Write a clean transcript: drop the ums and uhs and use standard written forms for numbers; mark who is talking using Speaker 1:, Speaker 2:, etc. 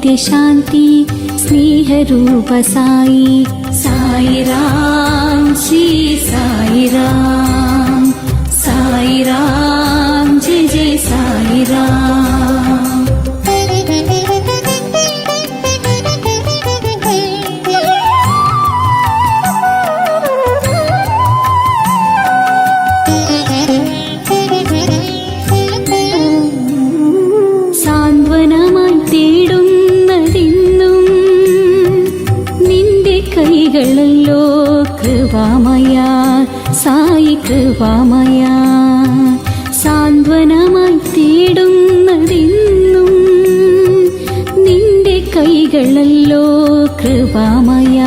Speaker 1: നിത്യശാന്തി സ്നേഹരൂപ സായി സായിറാം ശ്രീ സായിറാം സായിറാം ജയ ജയ സായിറാം. സാന്ത്വനമായി തേടുന്നതെന്നും നിന്റെ കൈകളല്ലോ കൃപാമയ സായി കൃപാമയ. സാന്ത്വനമായി തേടുന്നതെന്നും നിന്റെ കൈകളല്ലോ കൃപാമയ